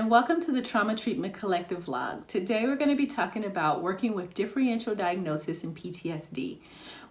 and welcome to the Trauma Treatment Collective vlog. Today we're going to be talking about working with differential diagnosis and PTSD.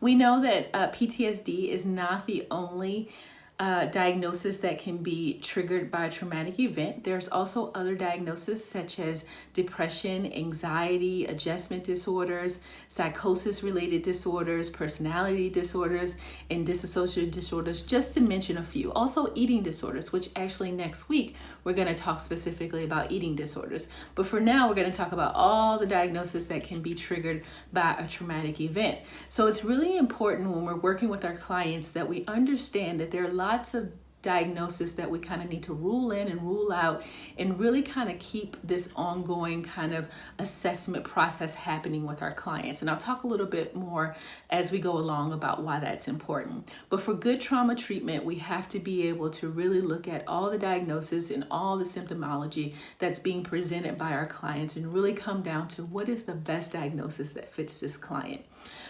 We know that PTSD is not the only diagnosis that can be triggered by a traumatic event. There's also other diagnoses such as depression, anxiety, adjustment disorders, psychosis related disorders, personality disorders, and dissociative disorders, just to mention a few. Also eating disorders, which actually next week we're going to talk specifically about eating disorders. But for now, we're going to talk about all the diagnoses that can be triggered by a traumatic event. So it's really important when we're working with our clients that we understand that there are lots of diagnosis that we kind of need to rule in and rule out and really kind of keep this ongoing kind of assessment process happening with our clients. And I'll talk a little bit more as we go along about why that's important. But for good trauma treatment, we have to be able to really look at all the diagnosis and all the symptomology that's being presented by our clients and really come down to what is the best diagnosis that fits this client.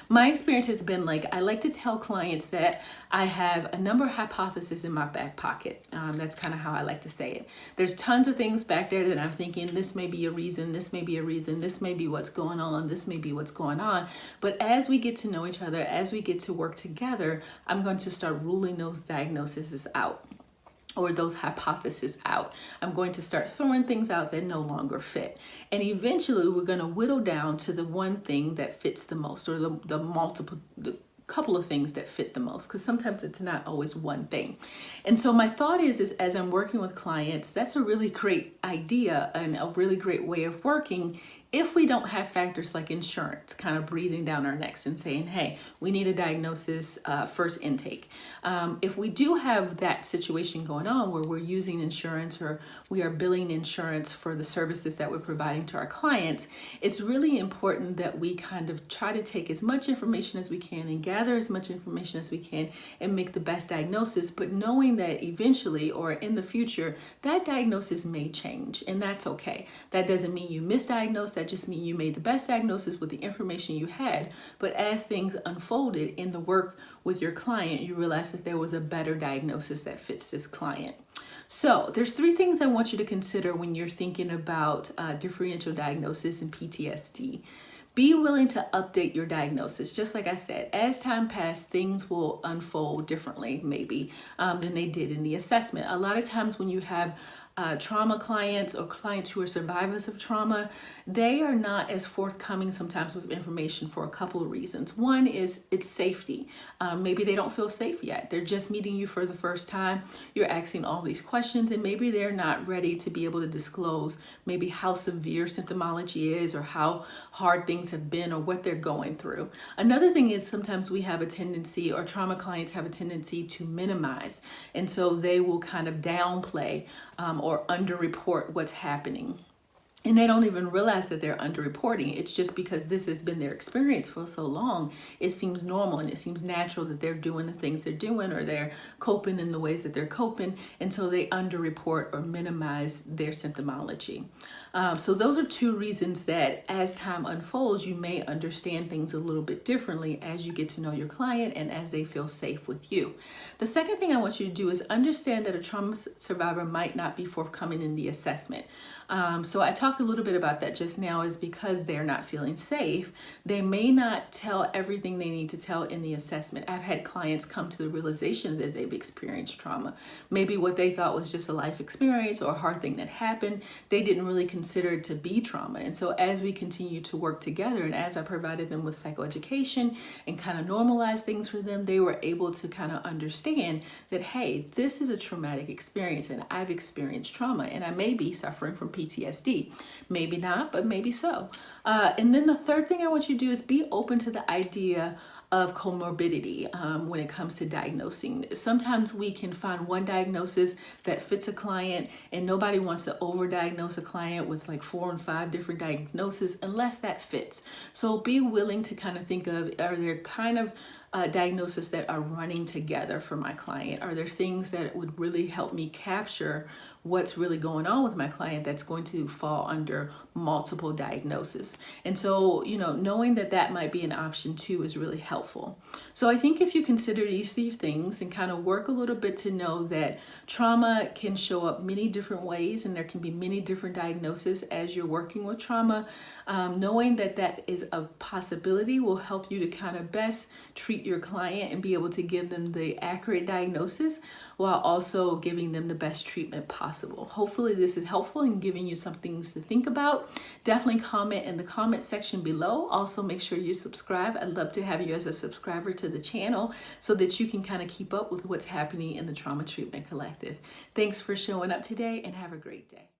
My experience has been I like to tell clients that I have a number of hypotheses in my back pocket. That's kind of how I like to say it. There's tons of things back there that I'm thinking, this may be a reason, this may be a reason, this may be what's going on, this may be what's going on. But as we get to know each other, as we get to work together, I'm going to start ruling those diagnoses out, or those hypotheses out. I'm going to start throwing things out that no longer fit. And eventually we're going to whittle down to the one thing that fits the most, or the couple of things that fit the most, because sometimes it's not always one thing. And so my thought is as I'm working with clients, that's a really great idea and a really great way of working if we don't have factors like insurance kind of breathing down our necks and saying, hey, we need a diagnosis first intake. If we do have that situation going on where we're using insurance or we are billing insurance for the services that we're providing to our clients, it's really important that we kind of try to take as much information as we can and gather as much information as we can and make the best diagnosis, but knowing that eventually or in the future, that diagnosis may change, and that's okay. That doesn't mean you misdiagnosed. That just means you made the best diagnosis with the information you had. But as things unfolded in the work with your client, you realized that there was a better diagnosis that fits this client. So there's three things I want you to consider when you're thinking about differential diagnosis and PTSD. Be willing to update your diagnosis. Just like I said, as time passes, things will unfold differently maybe than they did in the assessment. A lot of times when you have trauma clients or clients who are survivors of trauma, they are not as forthcoming sometimes with information for a couple of reasons. One is it's safety. Maybe they don't feel safe yet. They're just meeting you for the first time. You're asking all these questions and maybe they're not ready to be able to disclose maybe how severe symptomology is or how hard things have been or what they're going through. Another thing is sometimes we have a tendency, or trauma clients have a tendency to minimize. And so they will kind of downplay or underreport what's happening. And they don't even realize that they're underreporting. It's just because this has been their experience for so long, it seems normal and it seems natural that they're doing the things they're doing or they're coping in the ways that they're coping, and so they underreport or minimize their symptomology. So those are two reasons that as time unfolds, you may understand things a little bit differently as you get to know your client and as they feel safe with you. The second thing I want you to do is understand that a trauma survivor might not be forthcoming in the assessment. So I talked a little bit about that just now, is because they're not feeling safe, they may not tell everything they need to tell in the assessment. I've had clients come to the realization that they've experienced trauma. Maybe what they thought was just a life experience or a hard thing that happened, they didn't really consider it to be trauma. And so as we continue to work together and as I provided them with psychoeducation and kind of normalize things for them, they were able to kind of understand that, hey, this is a traumatic experience and I've experienced trauma and I may be suffering from PTSD. Maybe not, but maybe so. And then the third thing I want you to do is be open to the idea of comorbidity when it comes to diagnosing. Sometimes we can find one diagnosis that fits a client and nobody wants to overdiagnose a client with like 4 and 5 different diagnoses unless that fits. So be willing to kind of think of, are there kind of diagnoses that are running together for my client? Are there things that would really help me capture what's really going on with my client that's going to fall under multiple diagnoses. And so, knowing that that might be an option too is really helpful. So I think if you consider these three things and kind of work a little bit to know that trauma can show up many different ways and there can be many different diagnoses as you're working with trauma, knowing that that is a possibility will help you to kind of best treat your client and be able to give them the accurate diagnosis while also giving them the best treatment possible. Hopefully this is helpful in giving you some things to think about. Definitely comment in the comment section below. Also make sure you subscribe. I'd love to have you as a subscriber to the channel so that you can kind of keep up with what's happening in the Trauma Treatment Collective. Thanks for showing up today and have a great day.